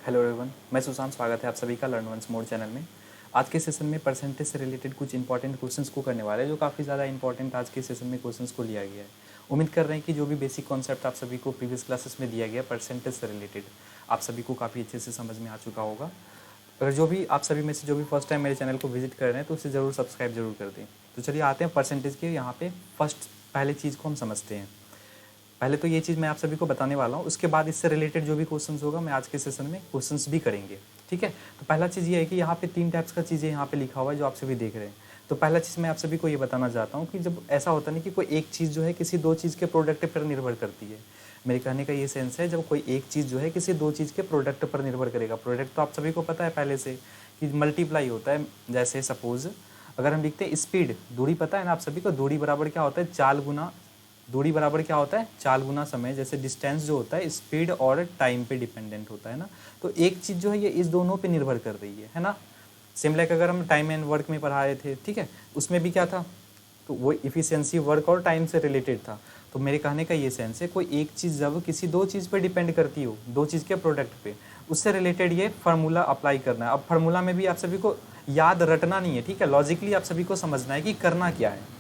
Hello everyone, मैं सुशांत। स्वागत है आप सभी का लर्न वंस मोर चैनल में। आज के सेशन में परसेंटेज से रिलेटेड कुछ इंपॉर्टेंट क्वेश्चंस को करने वाले हैं, जो काफ़ी ज़्यादा इंपॉर्टेंट आज के सेशन में क्वेश्चंस को लिया गया है। उम्मीद कर रहे हैं कि जो भी बेसिक कॉन्सेप्ट आप सभी को प्रीवियस क्लासेस में दिया गया परसेंटेज से रिलेटेड आप सभी को काफ़ी अच्छे से समझ में आ चुका होगा। अगर जो भी आप सभी में से जो भी फर्स्ट टाइम मेरे चैनल को विजिट कर रहे हैं तो उसे ज़रूर सब्सक्राइब जरूर कर दें। तो चलिए आते हैं परसेंटेज के यहाँ पे फर्स्ट पहले चीज़ को हम समझते हैं। पहले तो ये चीज़ मैं आप सभी को बताने वाला हूँ, उसके बाद इससे रिलेटेड जो भी क्वेश्चंस होगा मैं आज के सेशन में क्वेश्चंस भी करेंगे। ठीक है, तो पहला चीज़ ये है कि यहाँ पे 3 टाइप्स का चीज़ें यहाँ पे लिखा हुआ है जो आप सभी देख रहे हैं। तो पहला चीज़ मैं आप सभी को ये बताना चाहता हूँ कि जब ऐसा होता नहीं कि कोई एक चीज़ जो है किसी दो चीज़ के प्रोडक्ट पर निर्भर करती है। मेरे कहने का ये सेंस है, जब कोई एक चीज़ जो है किसी दो चीज़ के प्रोडक्ट पर निर्भर करेगा। प्रोडक्ट तो आप सभी को पता है पहले से कि मल्टीप्लाई होता है। जैसे सपोज अगर हम लिखते हैं स्पीड, दूरी पता है ना आप सभी को, दूरी बराबर क्या होता है, चाल गुना दूरी बराबर क्या होता है, चाल गुना समय। जैसे डिस्टेंस जो होता है स्पीड और टाइम पे डिपेंडेंट होता है ना। तो एक चीज़ जो है ये इस दोनों पे निर्भर कर रही है ना। सेम लाइक अगर हम टाइम एंड वर्क में पढ़ाए थे, ठीक है, उसमें भी क्या था, तो वो इफिशियंसी वर्क और टाइम से रिलेटेड था। तो मेरे कहने का ये सेंस है, कोई एक चीज़ जब किसी दो चीज़ पे डिपेंड करती हो, दो चीज़ के प्रोडक्ट पे, उससे रिलेटेड ये फार्मूला अप्लाई करना है। अब फार्मूला में भी आप सभी को याद रटना नहीं है, ठीक है, लॉजिकली आप सभी को समझना है कि करना क्या है।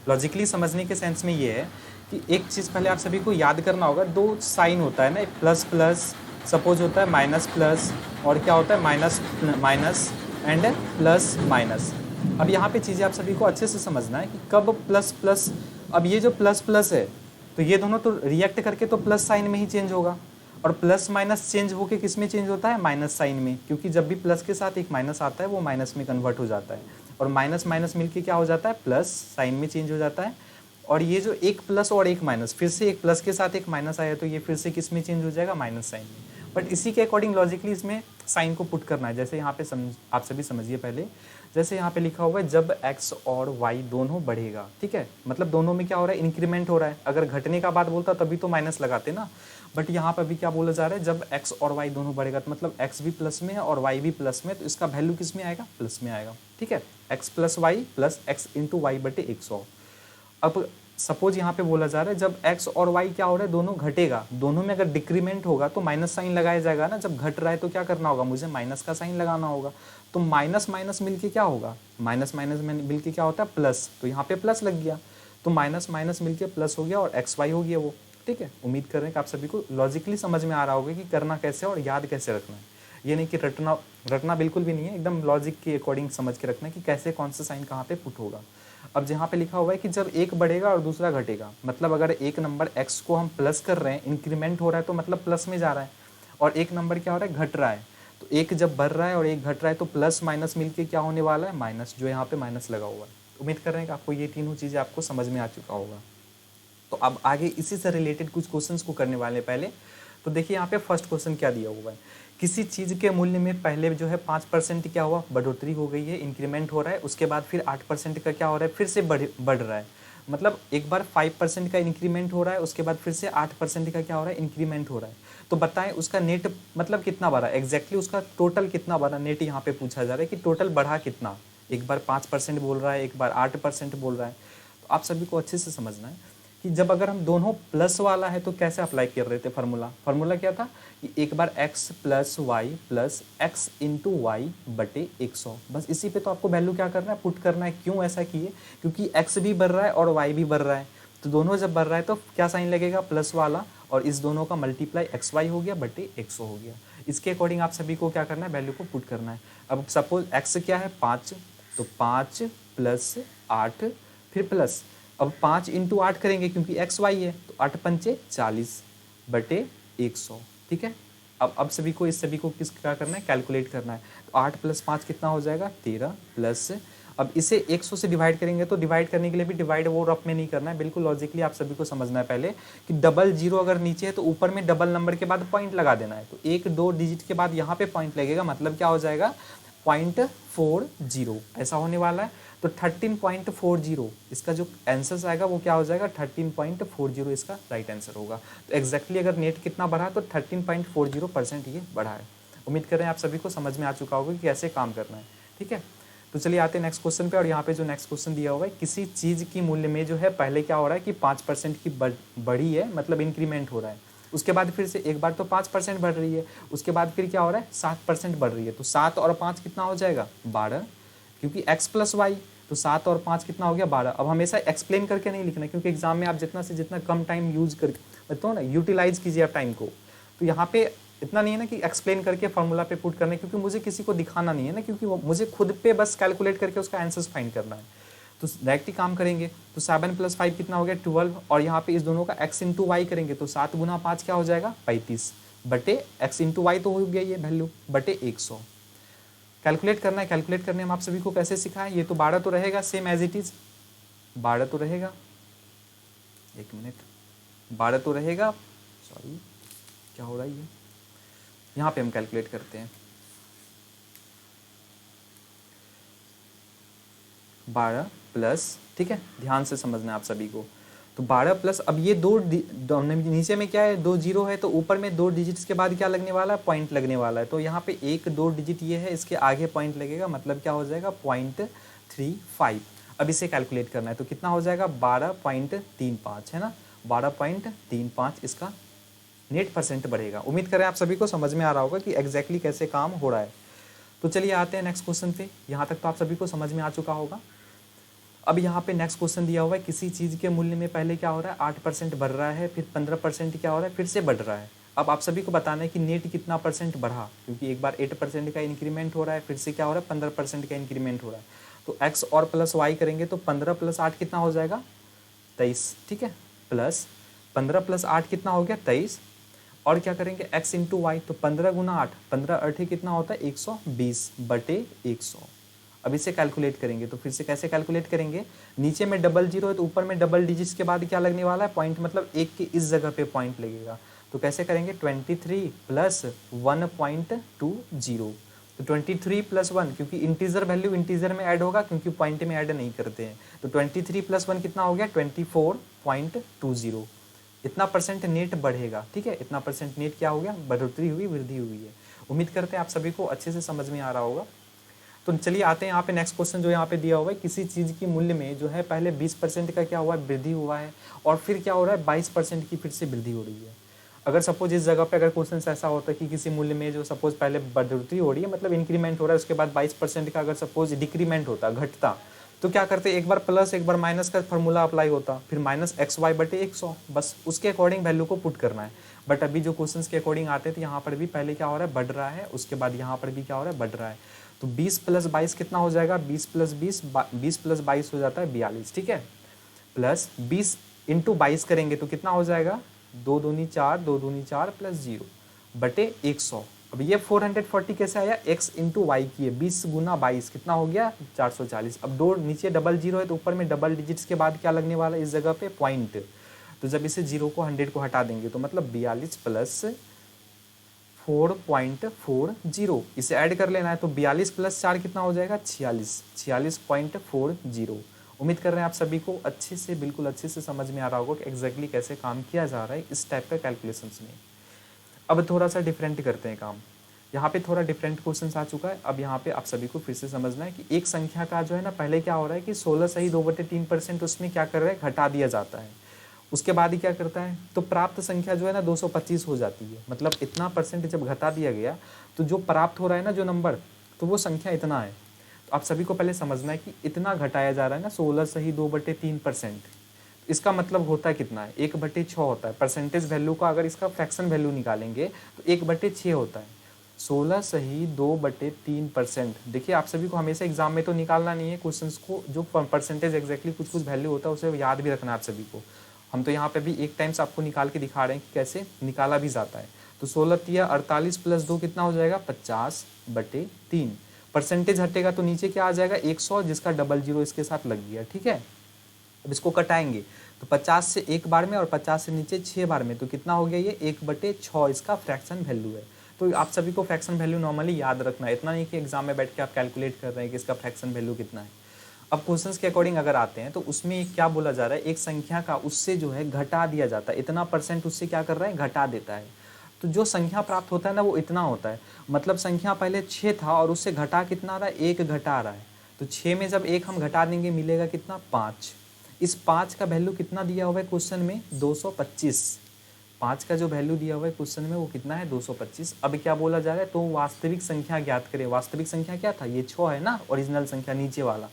लॉजिकली समझने के सेंस में ये है कि एक चीज़ पहले आप सभी को याद करना होगा। दो साइन होता है ना, एक प्लस प्लस, सपोज होता है माइनस प्लस, और क्या होता है minus minus and plus minus. अब यहाँ पे चीज़ें आप सभी को अच्छे से समझना है कि कब प्लस प्लस, अब ये जो प्लस प्लस है तो ये दोनों तो रिएक्ट करके तो प्लस साइन में ही चेंज होगा, और प्लस माइनस चेंज होके किस में चेंज होता है, माइनस साइन में, क्योंकि जब भी प्लस के साथ एक माइनस आता है वो माइनस में कन्वर्ट हो जाता है, और माइनस माइनस मिलके क्या हो जाता है, प्लस साइन में चेंज हो जाता है। और ये जो एक प्लस और एक माइनस, फिर से एक प्लस के साथ एक माइनस आया तो ये फिर से किस में चेंज हो जाएगा, माइनस साइन में। बट इसी के अकॉर्डिंग लॉजिकली इसमें साइन को पुट करना है। जैसे यहाँ पे आप सभी समझिए पहले, जैसे यहाँ पे लिखा हुआ है जब x और y दोनों बढ़ेगा, ठीक है, मतलब दोनों में क्या हो रहा है, इंक्रीमेंट हो रहा है। अगर घटने का बात बोलता तभी तो माइनस लगाते ना, बट यहाँ पर भी क्या बोला जा रहा है, जब x और y दोनों बढ़ेगा, तो मतलब x भी प्लस में है और y भी प्लस में, तो इसका वैल्यू किस में आएगा, प्लस में आएगा। ठीक है, x plus y plus x into y बटे 100। अब सपोज यहाँ पे बोला जा रहा है जब x और y क्या हो रहा है, दोनों घटेगा, दोनों में अगर डिक्रीमेंट होगा तो माइनस साइन लगाया जाएगा ना। जब घट रहा है तो क्या करना होगा, मुझे माइनस का साइन लगाना होगा। तो माइनस माइनस मिलके क्या होगा, माइनस माइनस मिलके क्या होता है, प्लस, तो यहाँ पे प्लस लग गया, तो माइनस माइनस मिलके प्लस हो गया और एक्स वाई हो गया वो। ठीक है, उम्मीद कर रहे हैं कि आप सभी को लॉजिकली समझ में आ रहा होगा कि करना कैसे और याद कैसे रखना है। ये नहीं कि रटना बिल्कुल भी नहीं है, एकदम लॉजिक के अकॉर्डिंग समझ के रखना है कि कैसे कौन सा साइन कहाँ पे पुट होगा। अब जहाँ पे लिखा हुआ है कि जब एक बढ़ेगा और दूसरा घटेगा, मतलब अगर एक नंबर x को हम प्लस कर रहे हैं, इंक्रीमेंट हो रहा है तो मतलब प्लस में जा रहा है, और एक नंबर क्या हो रहा है, घट रहा है, तो एक जब बढ़ रहा है और एक घट रहा है तो प्लस माइनस मिलके क्या होने वाला है, माइनस, जो यहाँ पे माइनस लगा हुआ है। उम्मीद कर रहे हैं कि आपको ये तीनों चीज़ें आपको समझ में आ चुका होगा। तो अब आगे इसी से रिलेटेड कुछ क्वेश्चंस को करने वाले हैं। पहले तो देखिए यहाँ पे फर्स्ट क्वेश्चन क्या दिया हुआ है, किसी चीज़ के मूल्य में पहले जो है 5% क्या हुआ, बढ़ोतरी हो गई है, इंक्रीमेंट हो रहा है, उसके बाद फिर 8% का क्या हो रहा है, फिर से बढ़ रहा है। मतलब एक बार 5% का इंक्रीमेंट हो रहा है, उसके बाद फिर से 8% का क्या हो रहा है, इंक्रीमेंट हो रहा है। तो बताएं उसका नेट मतलब कितना बढ़ा, एग्जैक्टली उसका टोटल कितना बढ़ा, नेट यहाँ पे पूछा जा रहा है कि टोटल बढ़ा कितना। एक बार 5% बोल रहा है, एक बार 8% बोल रहा है। तो आप सभी को अच्छे से समझना है कि जब अगर हम दोनों प्लस वाला है तो कैसे अप्लाई कर रहे थे फार्मूला क्या था कि एक बार x plus y plus x into y बटे 100। बस इसी पे तो आपको वैल्यू क्या करना है, पुट करना है। क्यों ऐसा किए, क्योंकि x भी बढ़ रहा है और y भी बढ़ रहा है, तो दोनों जब बढ़ रहा है तो क्या साइन लगेगा, प्लस वाला, और इस दोनों का मल्टीप्लाई एक्स वाई हो गया बटे 100 हो गया। इसके अकॉर्डिंग आप सभी को क्या करना है, वैल्यू को पुट करना है। अब सपोज x क्या है 5, तो 5 प्लस 8 फिर प्लस, अब 5 इंटू 8 करेंगे क्योंकि एक्स वाई है, तो 8 पंचे 40 बटे 100। ठीक है, अब सभी को इस सभी को किस क्या करना है, कैलकुलेट करना है। तो 8 प्लस 5 कितना हो जाएगा, 13 प्लस, अब इसे 100 से डिवाइड करेंगे, तो डिवाइड करने के लिए भी डिवाइड वो रफ में नहीं करना है, बिल्कुल लॉजिकली आप सभी को समझना है पहले कि डबल जीरो अगर नीचे है तो ऊपर में डबल नंबर के बाद पॉइंट लगा देना है। तो 1-2 डिजिट के बाद यहाँ पे पॉइंट लगेगा, मतलब क्या हो जाएगा 0.40, ऐसा होने वाला है। तो 13.40 इसका जो आंसर आएगा वो क्या हो जाएगा, 13.40 इसका राइट आंसर होगा। तो एग्जैक्टली अगर नेट कितना बढ़ा है तो 13.40% ये बढ़ा है। उम्मीद कर रहे हैं आप सभी को समझ में आ चुका होगा कि कैसे काम करना है। ठीक है, तो चलिए आते हैं नेक्स्ट क्वेश्चन पे। और यहाँ पे जो नेक्स्ट क्वेश्चन दिया हुआ है, किसी चीज़ की मूल्य में जो है पहले क्या हो रहा है कि 5% की बढ़ी है, मतलब इंक्रीमेंट हो रहा है, उसके बाद फिर से एक बार तो 5% बढ़ रही है, उसके बाद फिर क्या हो रहा है 7% बढ़ रही है। तो 7 और 5 कितना हो जाएगा 12, क्योंकि x प्लस वाई, तो 7 और 5 कितना हो गया 12। अब हमेशा एक्सप्लेन करके नहीं लिखना, क्योंकि एग्जाम में आप जितना से जितना कम टाइम यूज करके बताओ ना, यूटिलाइज कीजिए आप टाइम को। तो यहाँ पे इतना नहीं है ना कि एक्सप्लेन करके फॉर्मूला पे पुट करना है, क्योंकि मुझे किसी को दिखाना नहीं है ना, क्योंकि मुझे खुद पे बस कैलकुलेट करके उसका आंसर्स फाइंड करना है। तो डायरेक्ट ही काम करेंगे। तो 7 + 5 कितना हो गया 12, और यहाँ पे इस दोनों का x इंटू वाई करेंगे तो 7 × 5 क्या हो जाएगा 35 बटे x इंटू वाई तो हो गया ये वैल्यू बटे 100। कैलकुलेट करना है, कैलकुलेट करने में आप सभी को कैसे सिखाएं। ये तो 12 तो रहेगा सेम एज इट इज, 12 तो रहेगा, एक मिनट, 12 तो रहेगा, सॉरी क्या हो रहा है ये, यहाँ पे हम कैलकुलेट करते हैं 12 प्लस, ठीक है ध्यान से समझना है आप सभी को। तो 12 प्लस, अब ये दो नीचे में क्या है 2 जीरो है, तो ऊपर में 2 डिजिट्स के बाद क्या लगने वाला है पॉइंट लगने वाला है। तो यहाँ पे 1 2 डिजिट ये है, इसके आगे पॉइंट लगेगा, मतलब क्या हो जाएगा 0.35। अब इसे कैलकुलेट करना है तो कितना हो जाएगा 12.35 है ना, 12.35 इसका नेट परसेंट बढ़ेगा। उम्मीद करें आप सभी को समझ में आ रहा होगा कि एग्जैक्टली कैसे काम हो रहा है। तो चलिए आते हैं नेक्स्ट क्वेश्चन पे। यहाँ तक तो आप सभी को समझ में आ चुका होगा। अब यहाँ पे नेक्स्ट क्वेश्चन दिया हुआ है, किसी चीज़ के मूल्य में पहले क्या हो रहा है 8% बढ़ रहा है, फिर 15% क्या हो रहा है फिर से बढ़ रहा है। अब आप सभी को बताना है कि नेट कितना परसेंट बढ़ा, क्योंकि एक बार 8% का इंक्रीमेंट हो रहा है, फिर से क्या हो रहा है 15% का इंक्रीमेंट हो रहा है। तो x और प्लस वाई करेंगे तो 15 + 8 कितना हो जाएगा 23, ठीक है, प्लस 15 + 8 कितना हो गया 23, और क्या करेंगे x इंटू वाई, तो 15 × 8, 15 8 कितना होता है 120 बटे 100। अब इसे कैलकुलेट करेंगे तो फिर से कैसे कैलकुलेट करेंगे, नीचे में डबल जीरो है तो ऊपर में डबल डिजिट्स के बाद क्या लगने वाला है पॉइंट, मतलब एक की इस जगह पे पॉइंट लगेगा। तो कैसे करेंगे 23 + 1.20, तो 23 + 1, क्योंकि इंटीजर वैल्यू इंटीजर में ऐड होगा, क्योंकि पॉइंट में ऐड नहीं करते हैं। तो 23 + 1 कितना हो गया 24.20, इतना परसेंट नेट बढ़ेगा, ठीक है, इतना परसेंट नेट क्या हो गया बढ़ोतरी हुई, वृद्धि हुई है। उम्मीद करते हैं आप सभी को अच्छे से समझ में आ रहा होगा। तो चलिए आते हैं यहाँ पे नेक्स्ट क्वेश्चन जो यहाँ पे दिया हुआ है, किसी चीज़ की मूल्य में जो है पहले 20% का क्या हुआ है वृद्धि हुआ है, और फिर क्या हो रहा है 22% की फिर से वृद्धि हो रही है। अगर सपोज इस जगह पे अगर क्वेश्चन ऐसा होता है कि किसी मूल्य में जो सपोज पहले बढ़ोतरी हो रही है, मतलब इंक्रीमेंट हो रहा है, उसके बाद 22% का अगर सपोज डिक्रीमेंट होता घटता, तो क्या करते एक बार प्लस एक बार माइनस का फॉर्मूला अप्लाई होता, फिर -xy बटे 100, बस उसके अकॉर्डिंग वैल्यू को पुट करना है। बट अभी जो क्वेश्चंस के अकॉर्डिंग आते थे यहाँ पर भी पहले क्या हो रहा है बढ़ रहा है, उसके बाद यहाँ पर भी क्या हो रहा है बढ़ रहा है। तो 20 + 22 कितना हो जाएगा 20 + 20 20 + 22 हो जाता है 42, ठीक है, प्लस 20 × 22 करेंगे तो कितना हो जाएगा 2 दूनी 4 2 दूनी 4 + 0 बटे 100। अब ये 440 कैसे आया x इंटू वाई की है, 20 × 22 कितना हो गया 440। अब दो नीचे डबल जीरो है तो ऊपर में डबल डिजिट्स के बाद क्या लगने वाला है इस जगह पे पॉइंट। तो जब इसे 0 को 100 को हटा देंगे तो मतलब 42 + 4.40, इसे ऐड कर लेना है तो 42 + 4 कितना हो जाएगा 46.40। उम्मीद कर रहे हैं आप सभी को अच्छे से बिल्कुल अच्छे से समझ में आ रहा होगा कि एग्जैक्टली कैसे काम किया जा रहा है इस टाइप का कैलकुलेशंस में। अब थोड़ा सा डिफरेंट करते हैं काम, यहाँ पे थोड़ा डिफरेंट क्वेश्चन आ चुका है। अब यहाँ पे आप सभी को फिर से समझना है कि एक संख्या का जो है ना पहले क्या हो रहा है कि 16 सही 2/3% उसमें क्या कर रहा है घटा दिया जाता है, उसके बाद ही क्या करता है तो प्राप्त संख्या जो है ना 225 हो जाती है। मतलब इतना परसेंट जब घटा दिया गया तो जो प्राप्त हो रहा है ना जो नंबर, तो वो संख्या इतना है। तो आप सभी को पहले समझना है कि इतना घटाया जा रहा है ना 16 सही 2/3%, इसका मतलब होता है कितना है 1/6 होता है। परसेंटेज वैल्यू का अगर इसका फ्रैक्शन वैल्यू निकालेंगे तो 1/6 होता है। 16 सही 2/3%, देखिए आप सभी को हमेशा एग्जाम में तो निकालना नहीं है क्वेश्चंस को, जो परसेंटेज एग्जैक्टली कुछ कुछ वैल्यू होता है उसे याद भी रखना है आप सभी को। हम तो यहाँ पे भी एक टाइम्स आपको निकाल के दिखा रहे हैं कि कैसे निकाला भी जाता है। तो 16 × 48 + 2 कितना हो जाएगा 50/3। परसेंटेज हटेगा तो नीचे क्या आ जाएगा 100, जिसका डबल जीरो इसके साथ लग गया, ठीक है। अब इसको कटाएंगे तो 50 से एक बार में और 50 से नीचे 6 बार में, तो कितना हो गया ये 1/6 इसका फ्रैक्शन वैल्यू है। तो आप सभी को फ्रैक्शन वैल्यू नॉर्मली याद रखना है, इतना नहीं कि एग्जाम में बैठ के आप कैलकुलेट कर रहे हैं कि इसका फ्रैक्शन वैल्यू कितना है। अब क्वेश्चंस के अकॉर्डिंग अगर आते हैं तो उसमें क्या बोला जा रहा है एक संख्या का उससे जो है घटा दिया जाता है, इतना परसेंट उससे क्या कर रहा है घटा देता है। तो जो संख्या प्राप्त होता है ना वो इतना होता है, मतलब संख्या पहले 6 था और उससे घटा कितना रहा है 1 घटा रहा है। तो 6 में जब 1 हम घटा देंगे मिलेगा कितना 5। इस 5 का वैल्यू कितना दिया हुआ है क्वेश्चन में 225, 5 का जो वैल्यू दिया हुआ है क्वेश्चन में वो कितना है 225। अब क्या बोला जा रहा है, तो वास्तविक संख्या ज्ञात करें। वास्तविक संख्या क्या था, ये 6 है ना, ओरिजिनल संख्या नीचे वाला।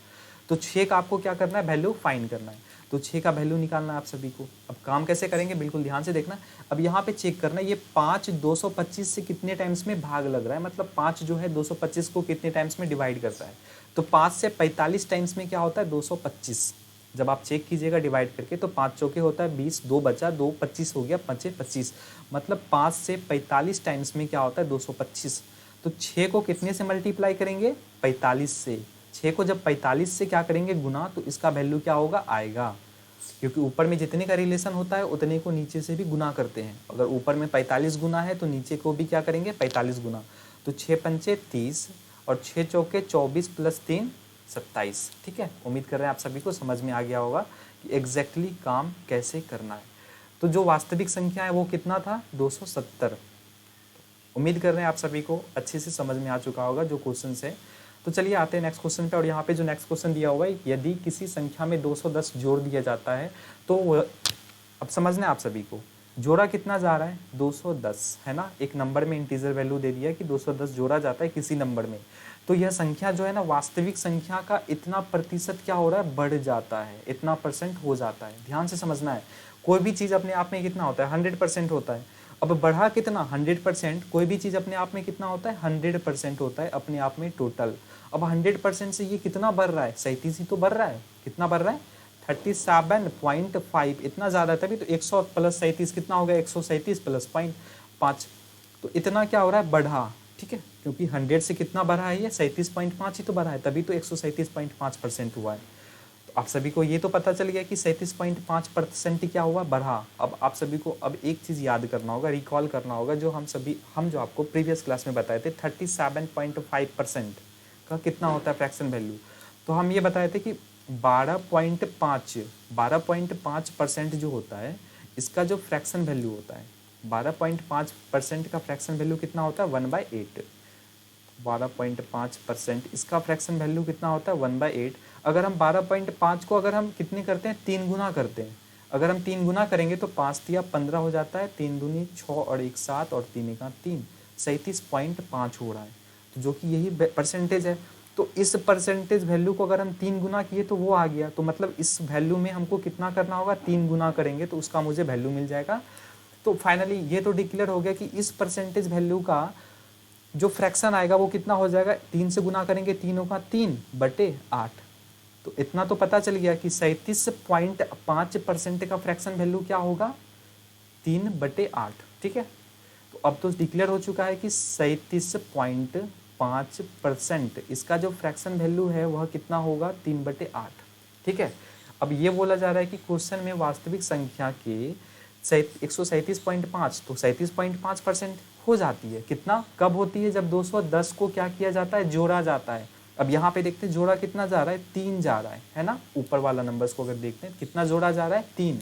तो 6 का आपको क्या करना है, वैल्यू फाइंड करना है। तो 6 का वैल्यू निकालना है आप सभी को। अब काम कैसे करेंगे, बिल्कुल ध्यान से देखना। अब यहाँ पे चेक करना है, ये 5 225 से कितने टाइम्स में भाग लग रहा है, मतलब 5 जो है 225 को कितने टाइम्स में डिवाइड करता है। तो 5 से 45 टाइम्स में क्या होता है 225। जब आप चेक कीजिएगा डिवाइड करके, तो 5 चौके होता है 20, 2 बचा, 2 25 हो गया, 5 25, मतलब 5 से 45 टाइम्स में क्या होता है 225। तो 6 को कितने से मल्टीप्लाई करेंगे, 45 से। 6 को जब 45 से क्या करेंगे गुना, तो इसका वैल्यू क्या होगा, आएगा। क्योंकि ऊपर में जितने का रिलेशन होता है उतने को नीचे से भी गुना करते हैं। अगर ऊपर में 45 गुना है तो नीचे को भी क्या करेंगे 45 गुना। तो 6 पंचे 30 और 6 चौके 24 प्लस 3 27। ठीक है, उम्मीद कर रहे हैं आप सभी को समझ में आ गया होगा कि एग्जैक्टली काम कैसे करना है। तो जो वास्तविक संख्या है वो कितना था 270। उम्मीद कर रहे हैं आप सभी को अच्छे से समझ में आ चुका होगा जो क्वेश्चन है। तो चलिए आते हैं नेक्स्ट क्वेश्चन पे। और यहाँ पे जो नेक्स्ट क्वेश्चन दिया हुआ है, यदि किसी संख्या में 210 जोड़ दिया जाता है तो अब समझना है आप सभी को, जोड़ा कितना जा रहा है 210 है ना। एक नंबर में इंटीजर वैल्यू दे दिया कि 210 जोड़ा जाता है किसी नंबर में। तो यह संख्या जो है ना वास्तविक संख्या का इतना प्रतिशत क्या हो रहा है, बढ़ जाता है, इतना परसेंट हो जाता है। ध्यान से समझना है, कोई भी चीज़ अपने आप में कितना होता है 100% होता है। अब बढ़ा कितना 100%, कोई भी चीज़ अपने आप में कितना होता है 100% होता है अपने आप में टोटल। अब 100% से ये कितना बढ़ रहा है, 37 ही तो बढ़ रहा है। कितना बढ़ रहा है 37.5, इतना ज़्यादा है तभी तो 100 प्लस 37 कितना हो गया 137 प्लस 0.5। तो इतना क्या हो रहा है बढ़ा, ठीक है, क्योंकि 100 से कितना बढ़ा है ये 37.5 ही तो बढ़ा है, तभी तो 137.5% हुआ है। आप सभी को ये तो पता चल गया कि 37.5% क्या हुआ बढ़ा। अब आप सभी को अब एक चीज़ याद करना होगा, रिकॉल करना होगा, जो हम जो आपको प्रीवियस क्लास में बताए थे 37.5% का कितना होता है फ्रैक्शन वैल्यू। तो हम ये बताए थे कि 12.5% जो होता है इसका जो फ्रैक्शन वैल्यू होता है 12.5% का फ्रैक्शन वैल्यू कितना होता है 1/8। 12.5% इसका फ्रैक्शन वैल्यू कितना होता है 1/8। अगर हम 12.5 को अगर हम कितने करते हैं 3 गुना करते हैं, अगर हम 3 गुना करेंगे तो 5 तिया 15 हो जाता है, 3 दूनी 6 और 1 7 और 3 1 3, 37.5 हो रहा है। तो जो कि यही परसेंटेज है। तो इस परसेंटेज वैल्यू को अगर हम 3 गुना किए तो वो आ गया। तो मतलब इस वैल्यू में हमको कितना करना होगा 3 गुना करेंगे तो उसका मुझे वैल्यू मिल जाएगा। तो फाइनली ये तो डिक्लेयर हो गया कि इस परसेंटेज वैल्यू का जो फ्रैक्शन आएगा वो कितना हो जाएगा, 3 से गुना करेंगे, तीनों का 3/8। तो इतना तो पता चल गया कि 37.5% का फ्रैक्शन वैल्यू क्या होगा 3/8। ठीक है, तो अब तो डिक्लेयर हो चुका है कि 37.5% इसका जो फ्रैक्शन वैल्यू है वह कितना होगा 3/8। ठीक है, अब ये बोला जा रहा है कि क्वेश्चन में वास्तविक संख्या के 137.5, तो 37.5% हो जाती है। कितना कब होती है, जब 210 को क्या किया जाता है जोड़ा जाता है। अब यहाँ पे देखते हैं जोड़ा कितना जा रहा है 3 जा रहा है ना। ऊपर वाला नंबर्स को अगर देखते हैं कितना जोड़ा जा रहा है 3।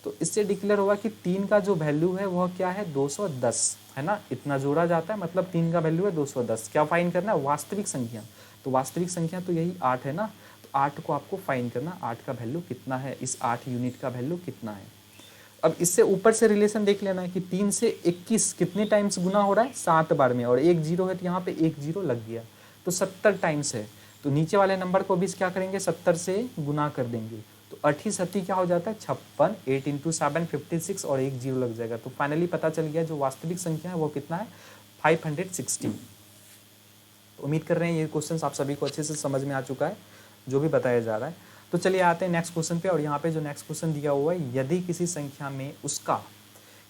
तो इससे डिक्लेयर होगा कि 3 का जो वैल्यू है वह क्या है 210 है ना। इतना जोड़ा जाता है मतलब 3 का वैल्यू है 210। क्या फाइंड करना है वास्तविक संख्या। तो वास्तविक संख्या तो यही 8 है ना। तो 8 को आपको फाइंड करना, 8 का वैल्यू कितना है, इस 8 यूनिट का वैल्यू कितना है। अब इससे ऊपर से रिलेशन देख लेना है कि 3 से 21 कितने टाइम्स गुना हो रहा है 7 बार में, और 1 जीरो है तो यहाँ पे 1 जीरो लग गया, तो 70 टाइम्स है। तो नीचे वाले नंबर को भी क्या करेंगे 70 से गुना कर देंगे, तो 8 क्या हो जाता है 56, 8 × 7 56 और 1 जीरो लग जाएगा। तो फाइनली पता चल गया जो वास्तविक संख्या है वो कितना है 560। तो उम्मीद कर रहे हैं ये क्वेश्चन आप सभी को अच्छे से समझ में आ चुका है जो भी बताया जा रहा है। तो चलिए आते हैं नेक्स्ट क्वेश्चन पे। और यहाँ पे जो नेक्स्ट क्वेश्चन दिया हुआ है, यदि किसी संख्या में उसका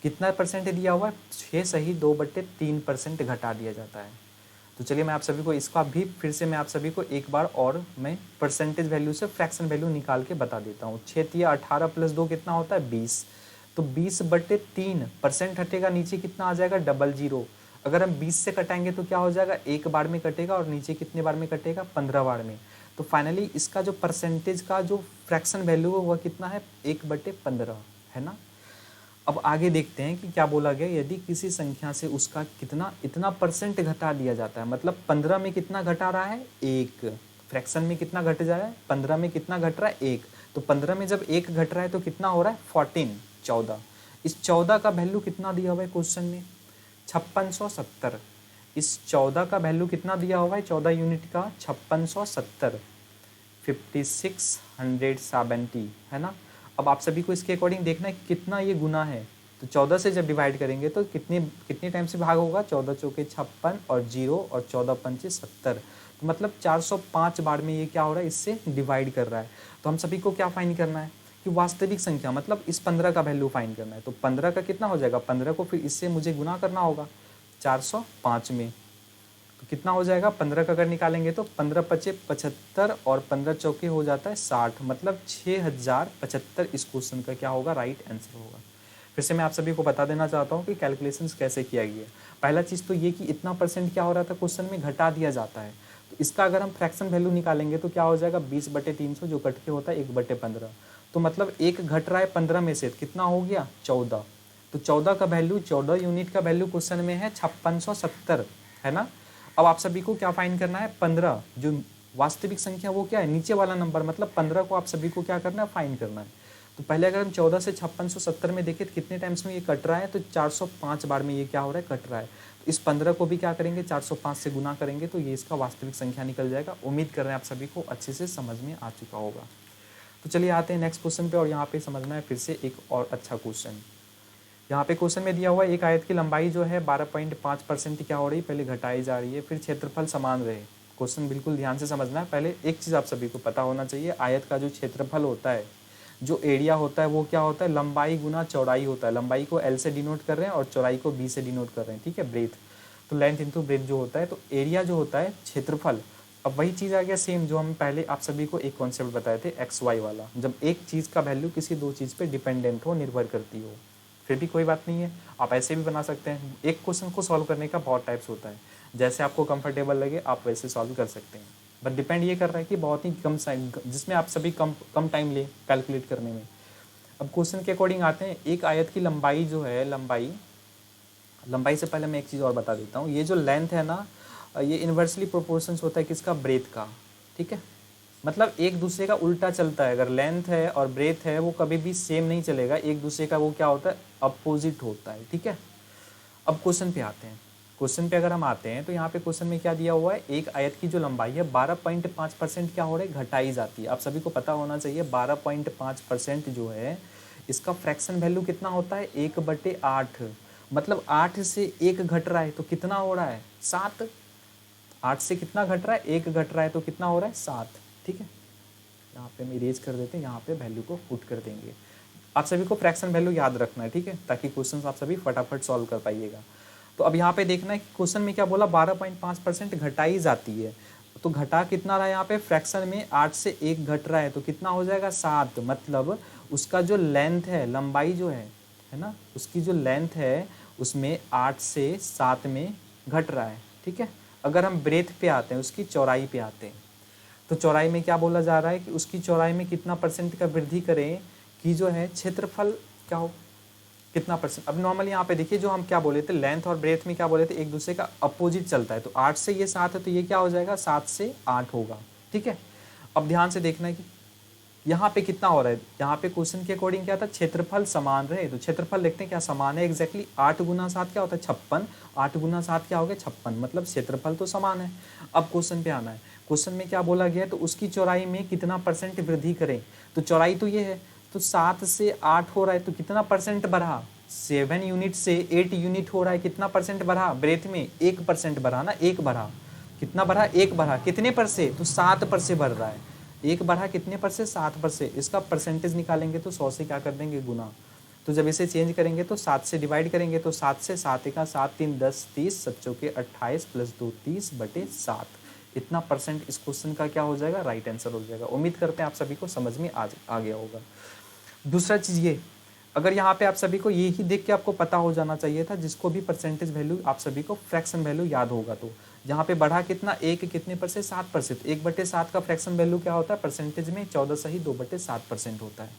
कितना परसेंट दिया हुआ है 6 सही 2/3% घटा दिया जाता है। तो चलिए मैं आप सभी को इसका भी फिर से मैं आप सभी को एक बार और मैं परसेंटेज वैल्यू से फ्रैक्शन वैल्यू निकाल के बता देता हूँ। 6 तिया 18 + 2 कितना होता है 20। तो 20/3% हटेगा, नीचे कितना आ जाएगा 00। अगर हम 20 से कटाएंगे तो क्या हो जाएगा, एक बार में कटेगा, और नीचे कितने बार में कटेगा 15 बार में। तो फाइनली इसका जो परसेंटेज का जो फ्रैक्शन वैल्यू है वह कितना है 1/15 है ना। अब आगे देखते हैं कि क्या बोला गया, यदि किसी संख्या से उसका कितना इतना परसेंट घटा दिया जाता है, मतलब 15 में कितना घटा रहा है 1, फ्रैक्शन में कितना घट जा रहा है 15 में कितना घट रहा है 1। तो 15 में जब 1 घट रहा है तो कितना हो रहा है 14। इस 14 का वैल्यू कितना दिया हुआ है क्वेश्चन में? 5670। इस 14 का वैल्यू कितना दिया हुआ है? 14 यूनिट का 5670, 5670 है ना। अब आप सभी को इसके अकॉर्डिंग देखना है कितना ये गुना है। तो 14 से जब डिवाइड करेंगे तो कितने कितने टाइम से भाग होगा? 14 चौके 56 और 0 और 14 पंचे 70, तो मतलब 405 बार में ये क्या हो रहा है? इससे डिवाइड कर रहा है। तो हम सभी को क्या फाइंड करना है कि वास्तविक संख्या, मतलब इस 15 का वैल्यू फाइंड करना है। तो 15 का कितना हो जाएगा? 15 को फिर इससे मुझे गुना करना होगा 405 में। तो कितना हो जाएगा? 15 का अगर निकालेंगे तो 15 पचे 75 और 15 चौके हो जाता है 60, मतलब 6075 इस क्वेश्चन का क्या होगा? राइट आंसर होगा। फिर से मैं आप सभी को बता देना चाहता हूँ कि कैलकुलेशंस कैसे किया गया। पहला चीज़ तो ये कि इतना परसेंट क्या हो रहा था क्वेश्चन में? घटा दिया जाता है। तो इसका अगर हम फ्रैक्शन वैल्यू निकालेंगे तो क्या हो जाएगा? 20/300 जो कट के होता है 1/15। तो मतलब एक घट रहा है 15 में से, कितना हो गया? 14। तो 14 का वैल्यू, 14 यूनिट का वैल्यू क्वेश्चन में है 5670, है ना। अब आप सभी को क्या फाइंड करना है? 15 जो वास्तविक संख्या वो क्या है? नीचे वाला नंबर, मतलब 15 को आप सभी को क्या करना है? फाइंड करना है। तो पहले अगर हम 14 से 5670 में देखें तो कितने टाइम्स में ये कट रहा है? तो 405 बार में ये क्या हो रहा है? कट रहा है। तो इस 15 को भी क्या करेंगे? 405 से गुना करेंगे तो ये इसका वास्तविक संख्या निकल जाएगा। उम्मीद कर रहे हैं आप सभी को अच्छे से समझ में आ चुका होगा। तो चलिए आते हैं नेक्स्ट क्वेश्चन पे, और यहाँ पे समझना है फिर से एक और अच्छा क्वेश्चन। यहाँ पे क्वेश्चन में दिया हुआ है एक आयत की लंबाई जो है 12.5% क्या हो रही है? पहले घटाई जा रही है, फिर क्षेत्रफल समान रहे। क्वेश्चन बिल्कुल ध्यान से समझना है। पहले एक चीज़ आप सभी को पता होना चाहिए, आयत का जो क्षेत्रफल होता है, जो एरिया होता है वो क्या होता है? लंबाई गुना चौड़ाई होता है। लंबाई को L से डिनोट कर रहे हैं और चौड़ाई को B से डिनोट कर रहे हैं, ठीक है, ब्रेथ। तो लेंथ इंटू ब्रेथ जो होता है, तो एरिया जो होता है क्षेत्रफल। अब वही चीज़ आ गया सेम जो हम पहले आप सभी को एक कॉन्सेप्ट बताए थे XY वाला, जब एक चीज़ का वैल्यू किसी दो चीज़ पे डिपेंडेंट हो, निर्भर करती हो, फिर भी कोई बात नहीं है, आप ऐसे भी बना सकते हैं। एक क्वेश्चन को सॉल्व करने का बहुत टाइप्स होता है, जैसे आपको कंफर्टेबल लगे आप वैसे सॉल्व कर सकते हैं। बट डिपेंड ये कर रहा है कि बहुत ही कम जिसमें आप सभी कम टाइम ले कैलकुलेट करने में। अब क्वेश्चन के अकॉर्डिंग आते हैं। एक आयत की लंबाई जो है, लंबाई से पहले मैं एक चीज़ और बता देता हूँ। ये जो लेंथ है ना, ये इन्वर्सली प्रोपोर्शंस होता है किसका? ब्रेथ का, ठीक है। मतलब एक दूसरे का उल्टा चलता है। अगर लेंथ है और ब्रेथ है वो कभी भी सेम नहीं चलेगा, एक दूसरे का वो क्या होता है? अपोजिट होता है, ठीक है। अब क्वेश्चन पे आते हैं। क्वेश्चन पे अगर हम आते हैं तो यहाँ पे क्वेश्चन में क्या दिया हुआ है? एक आयत की जो लंबाई है 12.5% क्या हो रहा है? घटाई जाती है। आप सभी को पता होना चाहिए 12.5% जो है इसका फ्रैक्शन वैल्यू कितना होता है? 1/8। मतलब 8 से 1 घट रहा है तो कितना हो रहा है? 7। 8 से कितना घट रहा है? 1 घट रहा है तो कितना हो रहा है? 7, ठीक है। यहाँ पे हम इरेज कर देते हैं, यहाँ पे वैल्यू को पुट कर देंगे। आप सभी को फ्रैक्शन वैल्यू याद रखना है, ठीक है, ताकि क्वेश्चन आप सभी फटाफट सॉल्व कर पाइएगा। तो अब यहाँ पे देखना है कि क्वेश्चन में क्या बोला? 12.5% घटाई जाती है। तो घटा कितना रहा है यहाँ पे? फ्रैक्शन में 8 से 1 घट रहा है तो कितना हो जाएगा? 7। मतलब उसका जो लेंथ है, लंबाई जो है ना, उसकी जो लेंथ है उसमें 8 से 7 में घट रहा है, ठीक है। अगर हम ब्रेथ पे आते हैं, उसकी चौड़ाई पे आते हैं, तो चौड़ाई में क्या बोला जा रहा है कि उसकी चौड़ाई में कितना परसेंट का वृद्धि करें कि जो है क्षेत्रफल क्या हो, कितना परसेंट। अब नॉर्मली यहाँ पे देखिए जो हम क्या बोले थे, लेंथ और ब्रेथ में क्या बोले थे? एक दूसरे का अपोजिट चलता है। तो 8 से ये 7 है तो ये क्या हो जाएगा? 7 से 8 होगा, ठीक है। अब ध्यान से देखना है कि यहाँ पे कितना हो रहा है। यहाँ पे क्वेश्चन के अकॉर्डिंग क्या था? क्षेत्रफल समान रहे। तो क्षेत्रफल देखते हैं क्या समान है एग्जैक्टली। 8 गुना 7 क्या होता है? 56। 8 गुना 7 क्या हो गया? 56। मतलब क्षेत्रफल तो समान है। अब क्वेश्चन पे आना है। क्वेश्चन में क्या बोला गया है? तो उसकी चौड़ाई में कितना परसेंट वृद्धि करें। तो चौड़ाई तो ये है, तो 7 से 8 हो रहा है तो कितना परसेंट बढ़ा? 7 यूनिट से 8 यूनिट हो रहा है, कितना परसेंट बढ़ा? ब्रेथ में 1% बढ़ा ना, 1 बढ़ा। कितना बढ़ा? 1 बढ़ा। कितने पर से? तो 7 पर से बढ़ रहा है। 1 बढ़ा कितने पर से? 7 पर से। इसका परसेंटेज निकालेंगे तो 100 से क्या कर देंगे? गुना। तो जब इसे चेंज करेंगे तो 7 से डिवाइड करेंगे तो 7 से 7 का 7 3 10 30 7 चौके 28 प्लस 2 30/7। इतना परसेंट इस क्वेश्चन का क्या हो जाएगा? राइट आंसर हो जाएगा। उम्मीद करते हैं आप सभी को समझ में आ गया होगा। दूसरा चीज़ ये, अगर यहाँ पे आप सभी को ये ही देख के आपको पता हो जाना चाहिए था, जिसको भी परसेंटेज वैल्यू आप सभी को फ्रैक्शन वैल्यू याद होगा, तो यहाँ पे बढ़ा कितना? 1 कितने पर से? 7%। 1/7 का फ्रैक्शन वैल्यू क्या होता है परसेंटेज में? 14 सही 2/7% होता है।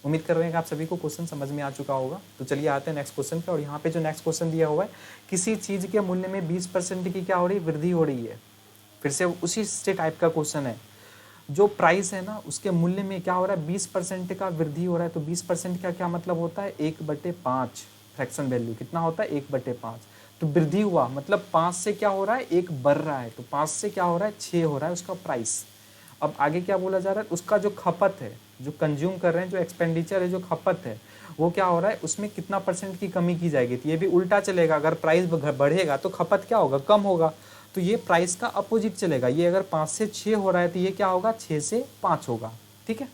उम्मीद कर रहे हैं कि आप सभी को क्वेश्चन समझ में आ चुका होगा। तो चलिए आते हैं नेक्स्ट क्वेश्चन पे, और यहाँ पे जो नेक्स्ट क्वेश्चन दिया हुआ है, किसी चीज़ के मूल्य में 20% की क्या हो रही है? वृद्धि हो रही है। फिर से उसी से टाइप का क्वेश्चन है। जो प्राइस है ना उसके मूल्य में क्या हो रहा है 20% का वृद्धि हो रहा है। तो 20% का क्या मतलब होता है 1/5 फ्रैक्शन वैल्यू कितना होता है 1/5। तो वृद्धि हुआ मतलब 5 से क्या हो रहा है 1 बढ़ रहा है, तो 5 से क्या हो रहा है 6 हो रहा है उसका प्राइस। अब आगे क्या बोला जा रहा है उसका जो खपत है, जो कंज्यूम कर रहे हैं, जो एक्सपेंडिचर है, जो खपत है वो क्या हो रहा है उसमें कितना % की कमी की जाएगी। तो ये भी उल्टा चलेगा, अगर प्राइस बढ़ेगा तो खपत क्या होगा कम होगा। तो ये प्राइस का अपोजिट चलेगा, ये अगर 5 से 6 हो रहा है तो ये क्या होगा 6 से 5 होगा। ठीक है,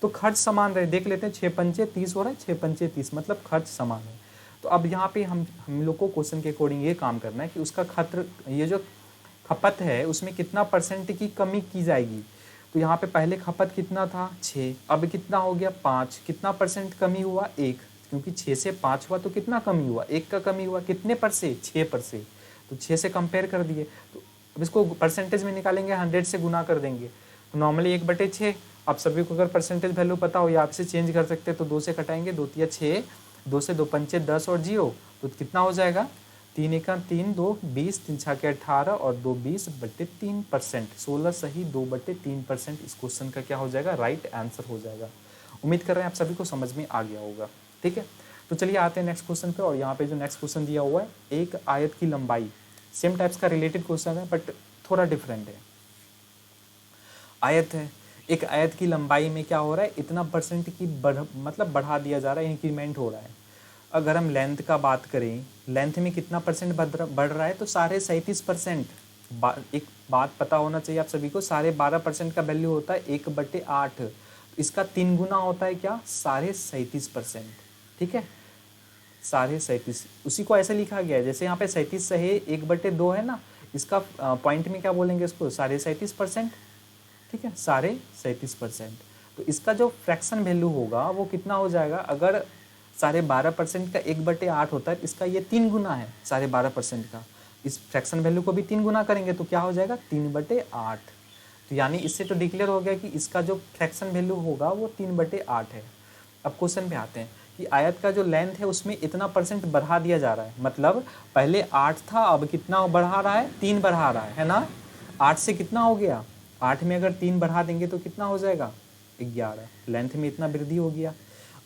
तो खर्च समान रहे, देख लेते हैं 6 पंचे 30 हो रहा है, 6 पंचे 30 मतलब खर्च समान है। तो अब यहाँ पे हम लोग को क्वेश्चन के अकॉर्डिंग ये काम करना है कि उसका ये जो खपत है उसमें कितना % की कमी की जाएगी। तो यहाँ पे पहले खपत कितना था 6, अब कितना हो गया 5, कितना % कमी हुआ 1, क्योंकि 6 से 5 हुआ तो कितना कमी हुआ 1 का कमी हुआ, कितने पर से 6 पर से, तो 6 से कंपेयर कर दिए। तो अब इसको परसेंटेज में निकालेंगे 100 से गुना कर देंगे, तो नॉर्मली 1/6। आप सभी को अगर परसेंटेज वैल्यू पता हो या आपसे चेंज कर सकते हैं, तो 2 से कटाएंगे, 2 तिया 6, 2 से 2 पंचे 10 और 0, तो कितना हो जाएगा 3 एका 3, 2 20, 3 छाके 18 और 2 20/3%। 16 सही 2/3% इस क्वेश्चन का क्या हो जाएगा राइट आंसर हो जाएगा। उम्मीद कर रहे हैं आप सभी को समझ में आ गया होगा। ठीक है, तो चलिए आते हैं नेक्स्ट क्वेश्चन पे। और यहाँ पे जो नेक्स्ट क्वेश्चन दिया हुआ है एक आयत की लंबाई, सेम टाइप्स का रिलेटेड क्वेश्चन है बट थोड़ा डिफरेंट है। आयत है, एक आयत की लंबाई में क्या हो रहा है इतना % की मतलब बढ़ा दिया जा रहा है, इंक्रीमेंट हो रहा है। अगर हम लेंथ का बात करें, लेंथ में कितना % बढ़ रहा है तो 37%। एक बात पता होना चाहिए आप सभी को, 12.5% का वैल्यू होता है 1/8, इसका 3 गुना होता है क्या 37%। ठीक है, 37, उसी को ऐसे लिखा गया है जैसे यहाँ पे 37 सही 1/2 है ना, इसका पॉइंट में क्या बोलेंगे इसको 37%। ठीक है, 37%। तो इसका जो फ्रैक्शन वैल्यू होगा वो कितना हो जाएगा, अगर 12.5% का 1/8 होता है, इसका ये 3 गुना है 12.5% का, इस फ्रैक्शन वैल्यू को भी 3 गुना करेंगे तो क्या हो जाएगा 3/8। तो यानी इससे तो डिक्लेयर हो गया कि इसका जो फ्रैक्शन वैल्यू होगा वो 3/8 है। अब क्वेश्चन पे आते हैं कि आयत का जो लेंथ है उसमें इतना % बढ़ा दिया जा रहा है, मतलब पहले 8 था अब कितना बढ़ा रहा है 3 बढ़ा रहा है ना। 8 से कितना हो गया, 8 में अगर 3 बढ़ा देंगे तो कितना हो जाएगा 11, लेंथ में इतना वृद्धि हो गया।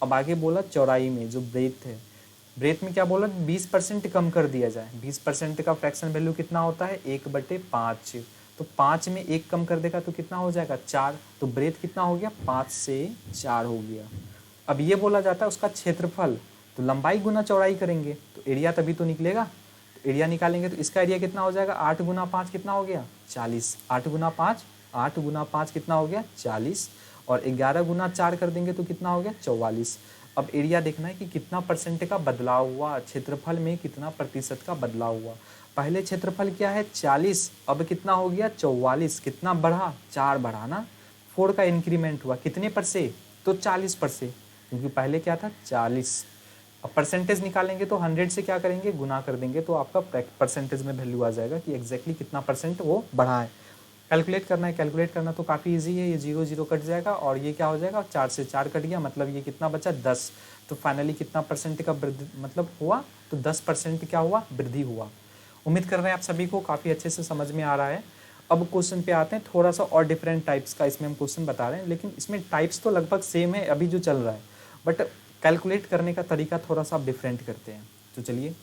अब आगे बोला चौड़ाई में जो ब्रेथ है, ब्रेथ में क्या बोला 20% कम कर दिया जाए। 20% का फ्रैक्शन वैल्यू कितना होता है 1/5, तो 5 में 1 कम कर देगा तो कितना हो जाएगा 4, तो ब्रेथ कितना हो गया 5 से 4 हो गया। अब ये बोला जाता है उसका क्षेत्रफल, तो लंबाई गुना चौड़ाई करेंगे तो एरिया तभी तो निकलेगा। तो एरिया निकालेंगे तो इसका एरिया कितना हो जाएगा 8 गुना 5 कितना हो गया 40, 8 गुना 5 कितना हो गया 40, और 11 गुना 4 कर देंगे तो कितना हो गया 44। अब एरिया देखना है कि कितना % का बदलाव हुआ, क्षेत्रफल में कितना % का बदलाव हुआ। पहले क्षेत्रफल क्या है 40, अब कितना हो गया 44, कितना बढ़ा 4 बढ़ा ना, 4 का इंक्रीमेंट हुआ कितने पर से तो 40 पर से, क्योंकि पहले क्या था 40। अब परसेंटेज निकालेंगे तो 100 से क्या करेंगे गुना कर देंगे, तो आपका परसेंटेज में वैल्यू आ जाएगा कि एग्जैक्टली कितना % वो बढ़ा है। कैलकुलेट करना है, कैलकुलेट करना तो काफ़ी इजी है, ये 0 0 कट जाएगा और ये क्या हो जाएगा 4 से 4 कट गया, मतलब ये कितना बचा 10। तो फाइनली कितना % का वृद्धि मतलब हुआ, तो 10% क्या हुआ वृद्धि हुआ। उम्मीद कर रहे हैं आप सभी को काफ़ी अच्छे से समझ में आ रहा है। अब क्वेश्चन पे आते हैं, थोड़ा सा और डिफरेंट टाइप्स का इसमें हम क्वेश्चन बता रहे हैं, लेकिन इसमें टाइप्स तो लगभग सेम है अभी जो चल रहा है, बट कैलकुलेट करने का तरीका थोड़ा सा डिफरेंट करते हैं। तो चलिए,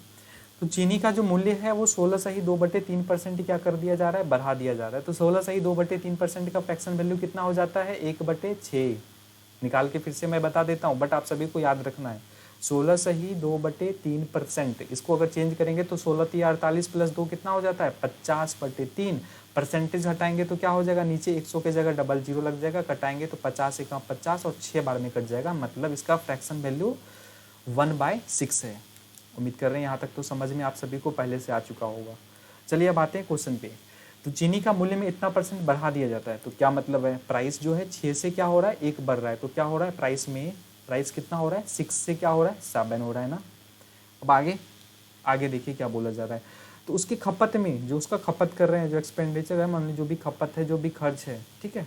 तो चीनी का जो मूल्य है वो 16 सही 2/3% क्या कर दिया जा रहा है बढ़ा दिया जा रहा है। तो 16 सही 2/3% का फ्रैक्शन वैल्यू कितना हो जाता है 1/6। निकाल के फिर से मैं बता देता हूँ बट आप सभी को याद रखना है, 16 सही 2/3%, इसको अगर चेंज करेंगे तो 16 × 48 + 2 कितना हो जाता है 50/3। परसेंटेज हटाएंगे तो क्या हो जाएगा, नीचे 100 के जगह डबल 0 लग जाएगा, कटाएंगे तो 50 × 50 और 6 बार में कट जाएगा, मतलब इसका फ्रैक्शन वैल्यू 1/6 है। उम्मीद कर रहे हैं यहाँ तक तो समझ में आप सभी को पहले से आ चुका होगा। चलिए अब आते हैं क्वेश्चन पे। तो चीनी का मूल्य में इतना % बढ़ा दिया जाता है, तो क्या मतलब है, प्राइस जो है 6 से क्या हो रहा है 1 बढ़ रहा है, तो क्या हो रहा है प्राइस में, प्राइस कितना हो रहा है 6 से क्या हो रहा है 7 हो रहा है ना। अब आगे देखिए क्या बोला जा रहा है, तो उसकी खपत में जो उसका खपत कर रहे हैं, जो एक्सपेंडिचर है, मान लीजिए जो भी खपत है, जो भी खर्च है, ठीक है।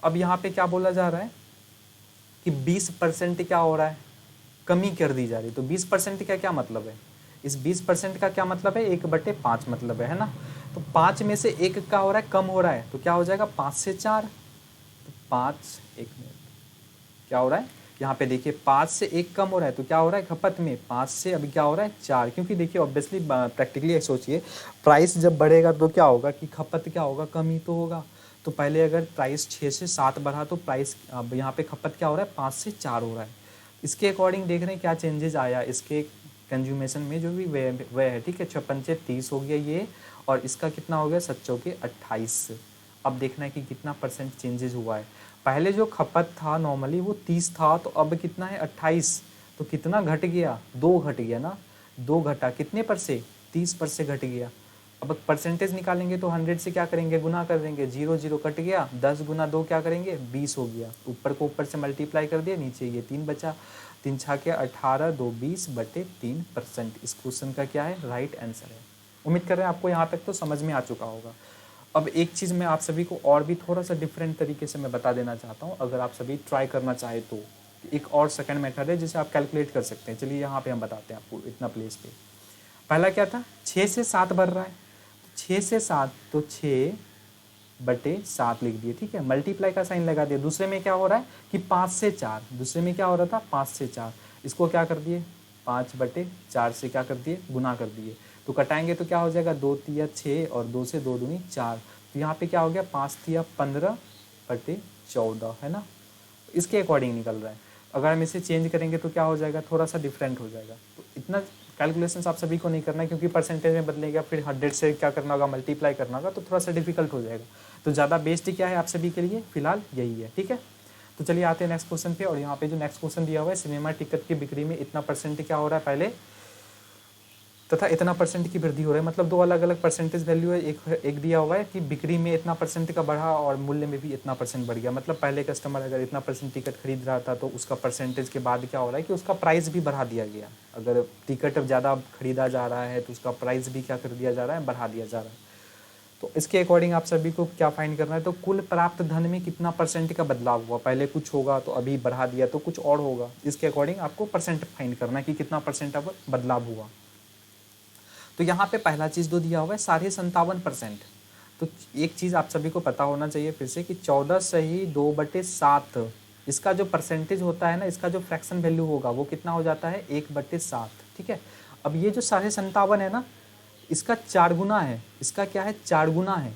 अब यहाँ पे क्या बोला जा रहा है कि 20% क्या हो रहा है कमी कर दी जा रही, तो 20% का क्या मतलब है, इस 20% का क्या मतलब है 1/5 मतलब है ना। तो 5 में से 1 का हो रहा है कम हो रहा है, तो क्या हो जाएगा 5 से 4, 5, एक मिनट, क्या हो रहा है यहाँ पे देखिए 5 से 1 कम हो रहा है, तो क्या हो रहा है खपत में 5 से अभी क्या हो रहा है 4, क्योंकि देखिए ऑब्वियसली प्रैक्टिकली सोचिए प्राइस जब बढ़ेगा तो क्या होगा कि खपत क्या होगा, कम ही तो होगा। तो पहले अगर प्राइस 6 से 7 बढ़ा तो प्राइस अब यहाँ पे खपत क्या हो रहा है 5 से 4 हो रहा है। इसके अकॉर्डिंग देख रहे हैं क्या चेंजेस आया इसके कंज्यूमेशन में, जो भी व्यय है, ठीक है। 6 30 हो गया ये, और इसका कितना हो गया 7 28। अब देखना है कि कितना परसेंट चेंजेस हुआ है। पहले जो खपत था नॉर्मली वो 30 था, तो अब कितना है 28, तो कितना घट गया 2 घट गया ना, 2 घटा कितने पर से 30 पर से घट गया। अब परसेंटेज निकालेंगे तो 100 से क्या करेंगे गुना कर देंगे, 0 0 कट गया, 10 गुना 2 क्या करेंगे 20 हो गया, ऊपर को ऊपर से मल्टीप्लाई कर दिया, नीचे ये 3 बचा, 3 छा के 18, 2 20/3%। इस क्वेश्चन का क्या है राइट आंसर है। उम्मीद कर रहे हैं आपको यहाँ तक तो समझ में आ चुका होगा। अब एक चीज़ मैं आप सभी को और भी थोड़ा सा डिफरेंट तरीके से मैं बता देना चाहता हूँ, अगर आप सभी ट्राई करना चाहे तो। एक और सेकंड मेथड है जिसे आप कैलकुलेट कर सकते हैं। चलिए यहाँ पे हम बताते हैं आपको इतना प्लेस पे। पहला क्या था 6 से 7 बढ़ रहा है, 6 से 7 तो 6/7 लिख दिए, ठीक है, मल्टीप्लाई का साइन लगा दिया। दूसरे में क्या हो रहा है कि 5 से 4, दूसरे में क्या हो रहा था 5 से 4, इसको क्या कर दिए 5/4 से क्या कर दिए गुना कर दिए, तो कटाएंगे तो क्या हो जाएगा 2 तिया 6 और 2 से 2 दूनी 4, तो यहाँ पे क्या हो गया 5 तिया 15/14 है ना। इसके अकॉर्डिंग निकल रहा है। अगर हम इसे चेंज करेंगे तो क्या हो जाएगा थोड़ा सा डिफरेंट हो जाएगा। तो इतना कैलकुलेशंस आप सभी को नहीं करना है, क्योंकि परसेंटेज में बदलेगा, फिर 100 से क्या करना होगा मल्टीप्लाई करना होगा, तो थोड़ा सा डिफिकल्ट हो जाएगा। तो ज़्यादा बेस्ट क्या है आप सभी के लिए फिलहाल यही है, ठीक है। तो चलिए आते हैं नेक्स्ट क्वेश्चन पे। और यहाँ पे जो नेक्स्ट क्वेश्चन दिया हुआ है सिनेमा टिकट की बिक्री में इतना परसेंट क्या हो रहा है पहले, तथा इतना परसेंट की वृद्धि हो रहा है, मतलब दो अलग अलग परसेंटेज वैल्यू है। एक दिया हुआ है कि बिक्री में इतना परसेंट का बढ़ा और मूल्य में भी इतना परसेंट बढ़ गया, मतलब पहले कस्टमर अगर इतना परसेंट टिकट खरीद रहा था तो उसका परसेंटेज के बाद क्या हो रहा है कि उसका प्राइस भी बढ़ा दिया गया। अगर टिकट ज़्यादा खरीदा जा रहा है तो उसका प्राइस भी क्या कर दिया जा रहा है बढ़ा दिया जा रहा है। तो इसके अकॉर्डिंग आप सभी को क्या फाइंड करना है, तो कुल प्राप्त धन में कितना परसेंट का बदलाव हुआ, पहले कुछ होगा तो अभी बढ़ा दिया तो कुछ और होगा। इसके अकॉर्डिंग आपको परसेंट फाइंड करना है कि कितना परसेंट अब बदलाव हुआ। तो यहाँ पे पहला चीज़ जो दिया हुआ है 57.5%। तो एक चीज़ आप सभी को पता होना चाहिए फिर से कि 14 सही 2/7 इसका जो परसेंटेज होता है ना, इसका जो फ्रैक्शन वैल्यू होगा वो कितना हो जाता है 1/7, ठीक है। अब ये जो 57.5 है ना, इसका 4 गुना है, इसका क्या है 4 गुना है।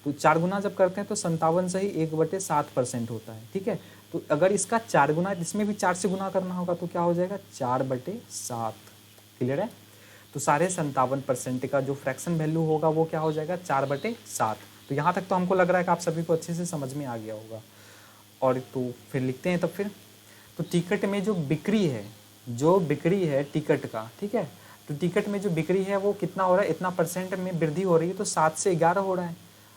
तो 4 गुना जब करते हैं तो 57 सही 1/7% होता है, ठीक है। तो अगर इसका 4 गुना है, इसमें भी 4 से गुना करना होगा तो क्या हो जाएगा 4/7। क्लियर है। तो 57.5% का जो फ्रैक्शन वैल्यू होगा वो क्या हो जाएगा 4/7। तो यहाँ तक तो हमको लग रहा है कि आप सभी को अच्छे से समझ में आ गया होगा। और तो फिर लिखते हैं तब फिर, तो टिकट में जो बिक्री है टिकट का, ठीक है, तो टिकट में जो बिक्री है वो कितना हो रहा है, इतना परसेंट में वृद्धि हो रही है, तो 7 से 11 हो रहा है।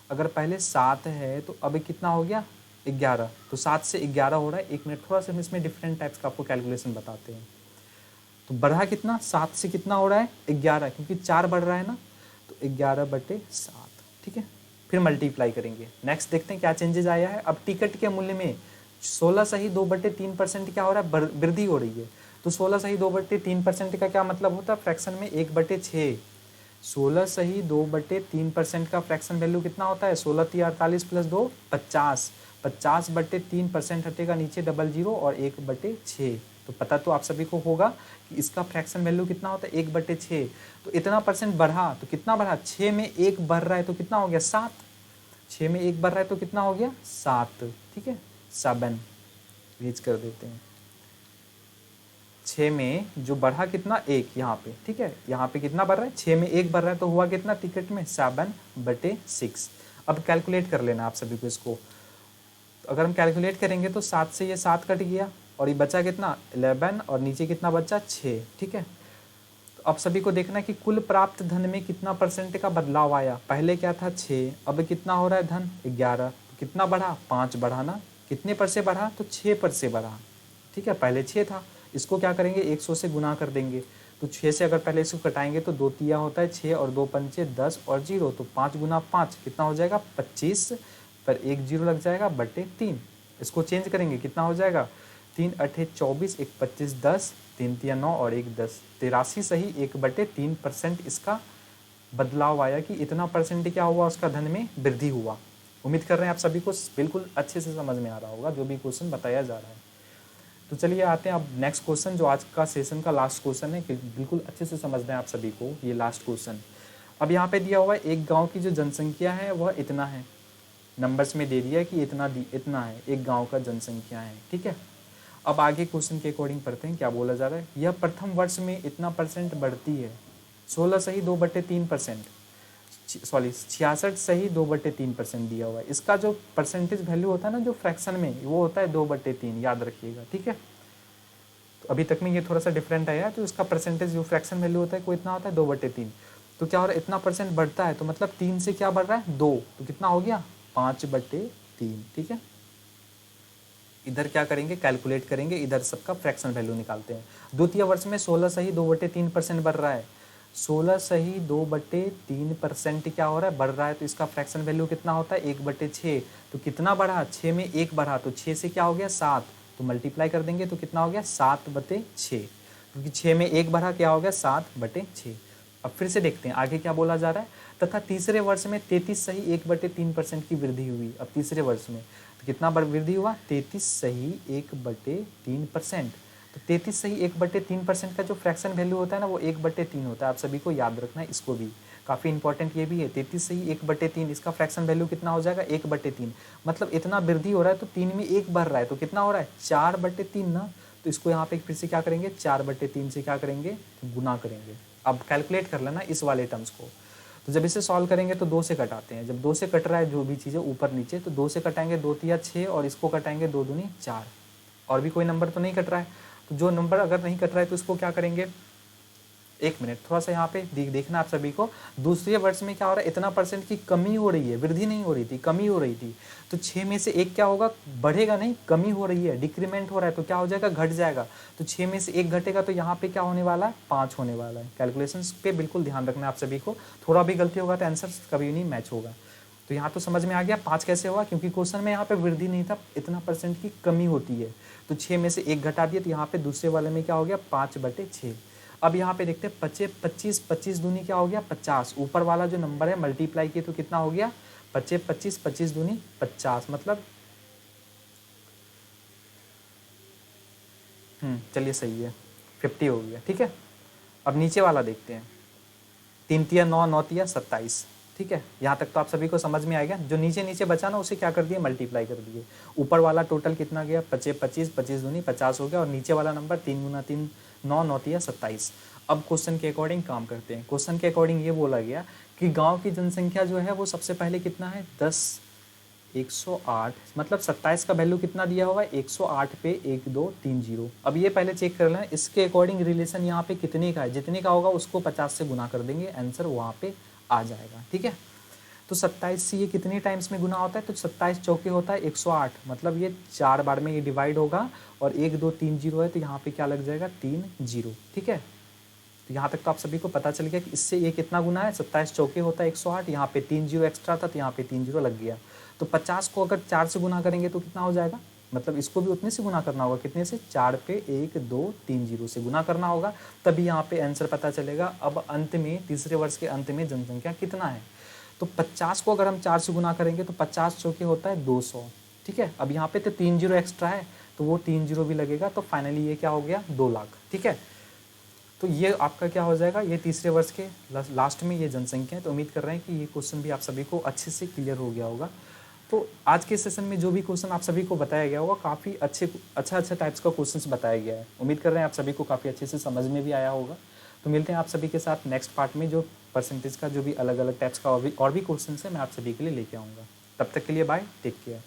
अगर पहले 7 है तो अब कितना हो गया 11, तो 7 से 11 हो रहा है। एक मिनट थोड़ा सा हम इसमें डिफरेंट टाइप्स का आपको कैलकुलेशन बताते हैं। तो बढ़ा कितना 7 से कितना हो रहा है 11, क्योंकि 4 बढ़ रहा है ना, तो 11/7, ठीक है। फिर मल्टीप्लाई करेंगे। नेक्स्ट देखते हैं क्या चेंजेस आया है। अब टिकट के मूल्य में 16 सही 2/3% क्या हो रहा है वृद्धि हो रही है। तो 16 सही 2/3% का क्या मतलब होता है फ्रैक्शन में 1/6। 16 सही 2/3% का फ्रैक्शन वैल्यू कितना होता है 16 × 48 + 2 50, 50/3% हटेगा नीचे डबल जीरो और 1/6। तो पता तो आप सभी को होगा कि इसका फ्रैक्शन वैल्यू कितना होता है 1/6। तो इतना परसेंट बढ़ा तो कितना बढ़ा, 6 में 1 बढ़ रहा है तो कितना हो गया 7, 6 में 1 बढ़ रहा है तो कितना हो गया 7, ठीक है 7 रीच कर देते हैं। 6 में जो बढ़ा कितना 1 यहाँ पे, ठीक है, यहाँ पे कितना बढ़ रहा है 6 में 1 बढ़ रहा है तो हुआ कितना टिकट में 7/6। अब कैलकुलेट कर लेना आप सभी को इसको। तो अगर हम कैलकुलेट करेंगे तो 7 से ये 7 कट गया और ये बचा कितना 11 और नीचे कितना बचा 6, ठीक है। तो अब सभी को देखना है कि कुल प्राप्त धन में कितना परसेंट का बदलाव आया। पहले क्या था 6, अब कितना हो रहा है धन 11, तो कितना बढ़ा 5 बढ़ा ना, कितने पर से बढ़ा तो 6 पर से बढ़ा, ठीक है। पहले 6 था, इसको क्या करेंगे 100 से गुना कर देंगे। तो 6 से अगर पहले इसको कटाएंगे तो 2 तिया होता है 6 और 2 पंचे 10 और 0, तो 5 गुना 5 कितना हो जाएगा 25, पर 1 0 लग जाएगा /3। इसको चेंज करेंगे कितना हो जाएगा 3 8 24 1 25 10 3 तिया 9 और 1 10, 83 सही 1/3% इसका बदलाव आया कि इतना परसेंट क्या हुआ उसका धन में वृद्धि हुआ। उम्मीद कर रहे हैं आप सभी को बिल्कुल अच्छे से समझ में आ रहा होगा जो भी क्वेश्चन बताया जा रहा है। तो चलिए आते हैं अब नेक्स्ट क्वेश्चन, जो आज का सेशन का लास्ट क्वेश्चन है, कि बिल्कुल अच्छे से समझना है आप सभी को ये लास्ट क्वेश्चन। अब यहाँ पे दिया हुआ है एक गांव की जो जनसंख्या है वह इतना है, नंबर्स में दे दिया है कि इतना है एक गांव का जनसंख्या है, ठीक है। अब आगे क्वेश्चन के अकॉर्डिंग पढ़ते हैं क्या बोला जा रहा है। यह प्रथम वर्ष में इतना परसेंट बढ़ती है, 16 सही 2/3%, सॉरी 66 सही 2/3% दिया हुआ है। इसका जो परसेंटेज वैल्यू होता है ना जो फ्रैक्शन में, वो होता है 2/3, याद रखिएगा, ठीक है। तो अभी तक में ये थोड़ा सा डिफरेंट आया, तो इसका परसेंटेज जो फ्रैक्शन वैल्यू होता है वो इतना होता है 2/3। तो क्या हो रहा है, इतना परसेंट बढ़ता है तो मतलब 3 से क्या बढ़ रहा है 2, तो कितना हो गया 5/3, ठीक है। इधर क्या करेंगे, कैलकुलेट करेंगे, इधर सबका फ्रैक्शन वैल्यू निकालते हैं। द्वितीय वर्ष में 16 सही 2/3% बढ़ रहा है, 16 सही 2/3% क्या हो रहा है, बढ़ रहा है। तो इसका फ्रैक्शन वैल्यू कितना होता है 1/6। तो कितना बढ़ा, 6 में 1 बढ़ा, तो 6 से क्या हो गया 7, तो मल्टीप्लाई कर देंगे तो कितना हो गया 7/6, क्योंकि 6 में 1 बढ़ा क्या हो गया 7/6। अब फिर से देखते हैं आगे क्या बोला जा रहा है। तथा तीसरे वर्ष में 33 सही 1/3% की वृद्धि हुई। अब तीसरे वर्ष में तो कितना वृद्धि हुआ, 33 सही 1/3%। तो 33 सही 1/3% का जो फ्रैक्शन वैल्यू होता है ना वो 1/3 होता है। आप सभी को याद रखना है इसको भी, काफ़ी इंपॉर्टेंट ये भी है। 33 सही 1/3, इसका फ्रैक्शन वैल्यू कितना हो जाएगा 1/3, मतलब इतना वृद्धि हो रहा है तो 3 में 1 बढ़ रहा है, तो कितना हो रहा है 4/3 ना। तो इसको यहाँ पे फिर से क्या करेंगे, 4/3 से क्या करेंगे, गुना करेंगे। अब कैलकुलेट कर लेना इस वाले टर्म्स को। तो जब इसे सॉल्व करेंगे तो 2 से कटाते हैं, जब 2 से कट रहा है जो भी चीज़ें ऊपर नीचे, तो 2 से कटाएंगे 2 तिया 6, और इसको कटाएंगे 2 दूनी 4, और भी कोई नंबर तो नहीं कट रहा है। तो जो नंबर अगर नहीं कट रहा है तो इसको क्या करेंगे, एक मिनट थोड़ा सा यहाँ पे देखना आप सभी को। दूसरे वर्ष में क्या हो रहा है, इतना परसेंट की कमी हो रही है, वृद्धि नहीं हो रही थी, कमी हो रही थी। तो 6 में से 1 क्या होगा, बढ़ेगा नहीं, कमी हो रही है, डिक्रीमेंट हो रहा है, तो क्या हो जाएगा घट जाएगा। तो 6 में से 1 घटेगा तो यहाँ पे क्या होने वाला है 5 होने वाला है। कैलकुलेशन पे बिल्कुल ध्यान रखना है आप सभी को, थोड़ा भी गलती होगा तो आंसर कभी नहीं मैच होगा। तो यहाँ तो समझ में आ गया 5 कैसे हुआ, क्योंकि क्वेश्चन में यहाँ पे वृद्धि नहीं था, इतना परसेंट की कमी होती है। तो 6 में से 1 घटा दिए, तो यहाँ पे दूसरे वाले में क्या हो गया 5/6। अब यहाँ पे देखते हैं 25 25 दूनी क्या हो गया 50, ऊपर वाला जो नंबर है मल्टीप्लाई किए तो कितना हो गया 25 25 दूनी 50, मतलब चलिए सही है 50 हो गया, ठीक है। अब नीचे वाला देखते हैं, 3 तिया 9 9 तिया 27, ठीक है। यहाँ तक तो आप सभी को समझ में आएगा। जो नीचे नीचे बचा ना उसे क्या कर दिए मल्टीप्लाई कर दिए। ऊपर वाला टोटल कितना गया 25 25 25 दूनी 50 हो गया, और नीचे वाला नंबर 3 गुना 3 9 9 तिया 27। अब क्वेश्चन के अकॉर्डिंग काम करते हैं। क्वेश्चन के अकॉर्डिंग ये बोला गया कि गांव की जनसंख्या जो है वो सबसे पहले कितना है 10 108, मतलब 27 का वैल्यू कितना दिया हुआ है 108 पे 1 2 3 0। अब ये पहले चेक कर लेना इसके अकॉर्डिंग रिलेशन यहाँ पे कितने का है, जितने का होगा उसको 50 से गुना कर देंगे, आंसर वहाँ पे आ जाएगा, ठीक है। तो 27 से ये कितने टाइम्स में गुना होता है, तो 27 चौके होता है 108, मतलब ये 4 बार में ये डिवाइड होगा, और 1 2 3 0 है तो यहाँ पे क्या लग जाएगा 3 0, ठीक है। तो यहाँ तक तो आप सभी को पता चल गया कि इससे ये कितना गुना है, 27 चौके होता है 108, यहाँ पे 3 0 एक्स्ट्रा था तो यहाँ पे 3 0 लग गया। तो 50 को अगर 4 से गुना करेंगे तो कितना हो जाएगा, मतलब इसको भी उतने से गुना करना होगा, कितने से 4 पे 1 2 3 0 से गुना करना होगा, तभी यहाँ पे आंसर पता चलेगा। अब अंत में तीसरे वर्ष के अंत में जनसंख्या कितना है, तो 50 को अगर हम 4 से गुना करेंगे तो 50 चौके होता है 200, ठीक है। अब यहाँ पे तो 3 0 एक्स्ट्रा है तो वो 3 0 भी लगेगा, तो फाइनली ये क्या हो गया 2 लाख, ठीक है। तो ये आपका क्या हो जाएगा, ये तीसरे वर्ष के लास्ट में ये जनसंख्या है। तो उम्मीद कर रहे हैं कि ये क्वेश्चन भी आप सभी को अच्छे से क्लियर हो गया होगा। तो आज के सेशन में जो भी क्वेश्चन आप सभी को बताया गया होगा काफ़ी अच्छा टाइप्स का क्वेश्चन बताया गया है। उम्मीद कर रहे हैं आप सभी को काफ़ी अच्छे से समझ में भी आया होगा। तो मिलते हैं आप सभी के साथ नेक्स्ट पार्ट में, जो परसेंटेज का जो भी अलग अलग टाइप्स का और भी क्वेश्चन है मैं आप सभी के लिए लेके आऊँगा। तब तक के लिए बाय, टेक केयर।